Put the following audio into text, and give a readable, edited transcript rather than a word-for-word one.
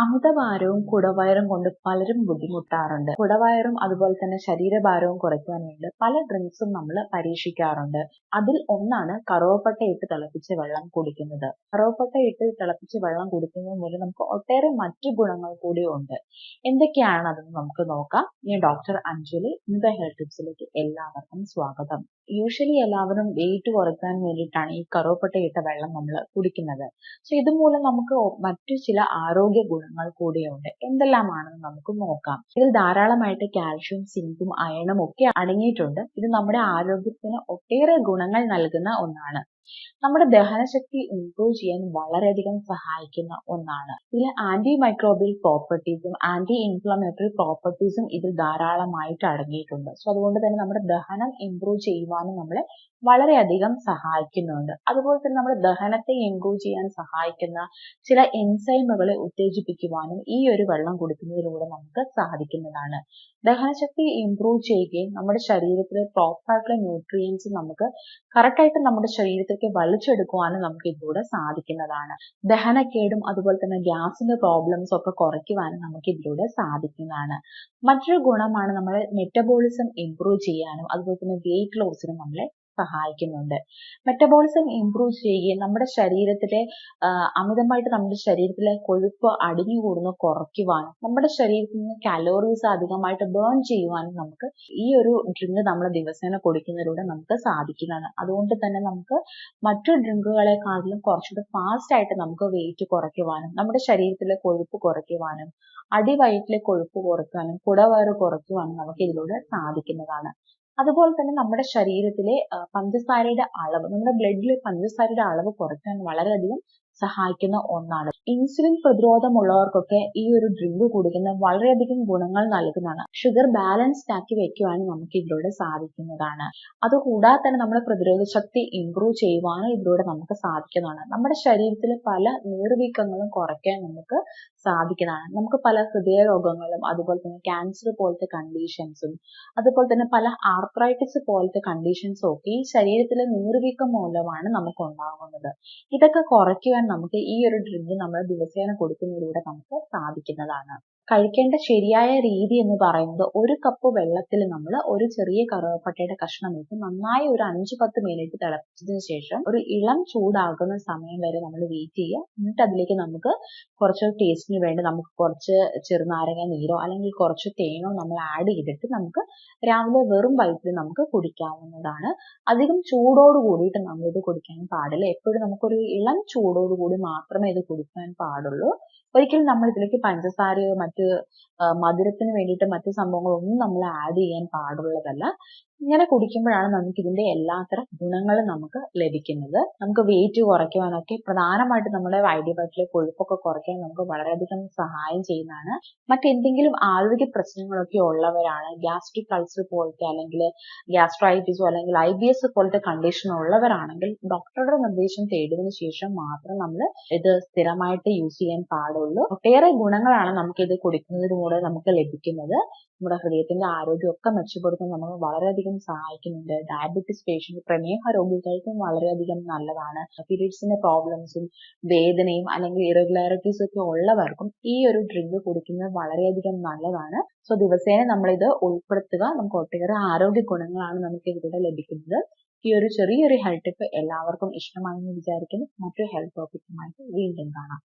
അമിതഭാരവും കുടവയറും കൊണ്ട് പലരും ബുദ്ധിമുട്ടാറുണ്ട്. കുടവയറും അതുപോലെ തന്നെ ശരീരഭാരവും കുറയ്ക്കുവാൻ വേണ്ടി പല ഡ്രിങ്ക്സും നമ്മൾ പരീക്ഷിക്കാറുണ്ട്. അതിൽ ഒന്നാണ് കറുവപ്പട്ട ഇട്ട് തിളപ്പിച്ച വെള്ളം കുടിക്കുന്നത്. കറുവപ്പട്ട ഇട്ട് തിളപ്പിച്ച വെള്ളം കുടിക്കുന്നത് മൂലം നമുക്ക് ഒട്ടേറെ മറ്റു ഗുണങ്ങൾ കൂടി ഉണ്ട്. എന്തൊക്കെയാണ് അതെന്ന് നമുക്ക് നോക്കാം. ഞാൻ ഡോക്ടർ അഞ്ജലി. ഇന്നത്തെ ഹെൽത്ത് ടിപ്സിലേക്ക് എല്ലാവർക്കും സ്വാഗതം. യൂഷ്വലി എല്ലാവരും വെയിറ്റ് കുറയ്ക്കാൻ വേണ്ടിയിട്ടാണ് ഈ കറുവപ്പട്ട ഇട്ട വെള്ളം നമ്മൾ കുടിക്കുന്നത്. ഇതുമൂലം നമുക്ക് മറ്റു ചില ആരോഗ്യ ഗുണങ്ങൾ കൂടിയുണ്ട്. എന്തെല്ലാമാണെന്ന് നമുക്ക് നോക്കാം. ഇതിൽ ധാരാളമായിട്ട് കാൽഷ്യം, സിങ്കും അയണും ഒക്കെ അടങ്ങിയിട്ടുണ്ട്. ഇത് നമ്മുടെ ആരോഗ്യത്തിന് ഒട്ടേറെ ഗുണങ്ങൾ നൽകുന്ന ഒന്നാണ്. നമ്മുടെ ദഹനശക്തി ഇംപ്രൂവ് ചെയ്യാൻ വളരെയധികം സഹായിക്കുന്ന ഒന്നാണ്. ഇതിൽ ആന്റി മൈക്രോബിയൽ പ്രോപ്പർട്ടീസും ആന്റി ഇൻഫ്ലമേറ്ററി പ്രോപ്പർട്ടീസും ഇതിൽ ധാരാളമായിട്ട് അടങ്ങിയിട്ടുണ്ട്. അതുകൊണ്ട് തന്നെ നമ്മുടെ ദഹനം ഇംപ്രൂവ് ചെയ്യുവാനും നമ്മളെ വളരെയധികം സഹായിക്കുന്നുണ്ട്. അതുപോലെ തന്നെ നമ്മുടെ ദഹനത്തെ ഇംപ്രൂവ് ചെയ്യാൻ സഹായിക്കുന്ന ചില എൻസൈമുകളെ ഉത്തേജിപ്പിക്കുവാനും ഈ ഒരു വെള്ളം കുടിക്കുന്നതിലൂടെ നമുക്ക് സാധിക്കുന്നതാണ്. ദഹനശക്തി ഇംപ്രൂവ് ചെയ്യുകയും നമ്മുടെ ശരീരത്തിലെ പ്രോപ്പറായിട്ടുള്ള ന്യൂട്രിയൻസ് നമുക്ക് കറക്റ്റായിട്ട് നമ്മുടെ ശരീരത്തിലേക്ക് വലിച്ചെടുക്കുവാനും നമുക്ക് ഇതിലൂടെ സാധിക്കുന്നതാണ്. ദഹനക്കേടും അതുപോലെ തന്നെ ഗ്യാസിന്റെ പ്രോബ്ലംസ് ഒക്കെ കുറയ്ക്കുവാനും നമുക്ക് ഇതിലൂടെ സാധിക്കുന്നതാണ്. മറ്റൊരു ഗുണമാണ് നമ്മുടെ മെറ്റബോളിസം ഇംപ്രൂവ് ചെയ്യാനും അതുപോലെ തന്നെ വെയിറ്റ് ലോസിനും നമ്മളെ സഹായിക്കുന്നുണ്ട്. മെറ്റബോളിസം ഇംപ്രൂവ് ചെയ്യുകയും നമ്മുടെ ശരീരത്തിലെ അമിതമായിട്ട് നമ്മുടെ ശരീരത്തിലെ കൊഴുപ്പ് അടിഞ്ഞുകൂടുന്ന കുറയ്ക്കുവാനും നമ്മുടെ ശരീരത്തിൽ നിന്ന് കലോറീസ് അധികമായിട്ട് ബേൺ ചെയ്യുവാനും നമുക്ക് ഈ ഒരു ഡ്രിങ്ക് നമ്മൾ ദിവസേന കുടിക്കുന്നതിലൂടെ നമുക്ക് സാധിക്കുന്നതാണ്. അതുകൊണ്ട് തന്നെ നമുക്ക് മറ്റു ഡ്രിങ്കുകളെക്കാട്ടിലും കുറച്ചുകൂടി ഫാസ്റ്റ് ആയിട്ട് നമുക്ക് വെയിറ്റ് കുറയ്ക്കുവാനും നമ്മുടെ ശരീരത്തിലെ കൊഴുപ്പ് കുറയ്ക്കുവാനും അടിവയറ്റിലെ കൊഴുപ്പ് കുറയ്ക്കാനും കുടവയറ് കുറയ്ക്കുവാനും നമുക്ക് ഇതിലൂടെ സാധിക്കുന്നതാണ്. അതുപോലെ തന്നെ നമ്മുടെ ശരീരത്തിലെ പഞ്ചസാരയുടെ അളവ്, നമ്മുടെ ബ്ലഡിലെ പഞ്ചസാരയുടെ അളവ് കുറയ്ക്കാൻ വളരെയധികം സഹായിക്കുന്ന ഒന്നാണ്. ഇൻസുലിൻ പ്രതിരോധമുള്ളവർക്കൊക്കെ ഈ ഒരു ഡ്രിങ്ക് കുടിക്കുന്നത് വളരെയധികം ഗുണങ്ങൾ നൽകുന്നതാണ്. ഷുഗർ ബാലൻസ്ഡ് ആക്കി വെക്കുവാനും നമുക്ക് ഇതിലൂടെ സാധിക്കുന്നതാണ്. അതുകൂടാതെ തന്നെ നമ്മുടെ പ്രതിരോധ ശക്തി ഇംപ്രൂവ് ചെയ്യുവാനും ഇതിലൂടെ നമുക്ക് സാധിക്കുന്നതാണ്. നമ്മുടെ ശരീരത്തിലെ പല നീർവീക്കങ്ങളും കുറയ്ക്കാൻ നമുക്ക് സാധിക്കുന്നതാണ്. നമുക്ക് പല ഹൃദയ രോഗങ്ങളും അതുപോലെ തന്നെ ക്യാൻസർ പോലത്തെ കണ്ടീഷൻസും അതുപോലെ തന്നെ പല ആർത്രൈറ്റിസ് പോലത്തെ കണ്ടീഷൻസും ഒക്കെ ഈ ശരീരത്തിലെ നീർവീക്കം മൂലമാണ് നമുക്ക് ഉണ്ടാകുന്നത്. ഇതൊക്കെ കുറയ്ക്കുവാൻ നമുക്ക് ഈ ഒരു ഡ്രിങ്ക് നമ്മൾ ദിവസേന കൊടുക്കുന്നതിലൂടെ നമുക്ക് സാധിക്കുന്നതാണ്. കഴിക്കേണ്ട ശരിയായ രീതി എന്ന് പറയുന്നത് ഒരു കപ്പ് വെള്ളത്തിൽ നമ്മൾ ഒരു ചെറിയ കറുവപ്പട്ടയുടെ കഷ്ണം ഇട്ട് നന്നായി ഒരു 5-10 മിനിറ്റ് തിളപ്പിച്ചതിന് ശേഷം ഒരു ഇളം ചൂടാകുന്ന സമയം വരെ നമ്മൾ വെയിറ്റ് ചെയ്യുക. എന്നിട്ട് അതിലേക്ക് നമുക്ക് കുറച്ച് ടേസ്റ്റിന് വേണ്ടി നമുക്ക് കുറച്ച് ചെറുനാരങ്ങ നീരോ അല്ലെങ്കിൽ കുറച്ച് തേനോ നമ്മൾ ആഡ് ചെയ്തിട്ട് നമുക്ക് രാവിലെ വെറും വയറ്റിൽ നമുക്ക് കുടിക്കാവുന്നതാണ്. അധികം ചൂടോട് കൂടിയിട്ട് നമ്മൾ ഇത് കുടിക്കാൻ പാടില്ല. എപ്പോഴും നമുക്കൊരു ഇളം ചൂടോട് കൂടി മാത്രമേ ഇത് കുടിക്കാൻ പാടുള്ളൂ. ഒരിക്കലും നമ്മൾ ഇതിലേക്ക് പഞ്ചസാരയോ മറ്റ് മധുരത്തിന് വേണ്ടിയിട്ട് മറ്റു സംഭവങ്ങളൊന്നും നമ്മൾ ആഡ് ചെയ്യാൻ പാടുള്ളതല്ല. ഇങ്ങനെ കുടിക്കുമ്പോഴാണ് നമുക്ക് ഇതിന്റെ എല്ലാത്തരം ഗുണങ്ങളും നമുക്ക് ലഭിക്കുന്നത്. നമുക്ക് വെയിറ്റ് കുറയ്ക്കുവാനൊക്കെ പ്രധാനമായിട്ട് നമ്മുടെ വയറ്റിലെ കൊഴുപ്പൊക്കെ കുറയ്ക്കാൻ നമുക്ക് വളരെയധികം സഹായം ചെയ്യുന്നതാണ്. മറ്റെന്തെങ്കിലും ആരോഗ്യ പ്രശ്നങ്ങളൊക്കെ ഉള്ളവരാണ്, ഗ്യാസ്ട്രിക് അൾസർ പോലത്തെ അല്ലെങ്കിൽ ഗ്യാസ്ട്രൈറ്റിസോ അല്ലെങ്കിൽ IBS പോലത്തെ കണ്ടീഷൻ ഉള്ളവരാണെങ്കിൽ ഡോക്ടറുടെ നിർദ്ദേശം തേടിയതിനു ശേഷം മാത്രം നമ്മൾ ഇത് സ്ഥിരമായിട്ട് യൂസ് ചെയ്യാൻ പാടുള്ളൂ. ഒട്ടേറെ ഗുണങ്ങളാണ് നമുക്ക് ഇത് കുടിക്കുന്നതിലൂടെ നമുക്ക് ലഭിക്കുന്നത്. നമ്മുടെ ഹൃദയത്തിന്റെ ആരോഗ്യമൊക്കെ മെച്ചപ്പെടുത്താൻ നമുക്ക് വളരെയധികം സഹായിക്കുന്നുണ്ട്. ഡയബറ്റിസ് പേഷ്യന്റ്, പ്രമേഹ രോഗികൾക്കും വളരെയധികം നല്ലതാണ്. പീരിയഡ്സിന്റെ പ്രോബ്ലംസും വേദനയും അല്ലെങ്കിൽ ഇറഗുലാരിറ്റീസ് ഒക്കെ ഉള്ളവർക്കും ഈ ഒരു ഡ്രിങ്ക് കുടിക്കുന്നത് വളരെയധികം നല്ലതാണ്. ദിവസേന നമ്മൾ ഇത് ഉൾപ്പെടുത്തുക. നമുക്ക് ഒട്ടേറെ ആരോഗ്യ ഗുണങ്ങളാണ് നമുക്ക് ഇതിലൂടെ ലഭിക്കുന്നത്. ഈ ഒരു ചെറിയൊരു ഹെൽത്ത് ടിപ്പ് എല്ലാവർക്കും ഇഷ്ടമായി എന്ന് വിചാരിക്കുന്നു. മറ്റൊരു ഹെൽത്ത് ടോപ്പിക്കുമായിട്ട് വീണ്ടും കാണാം.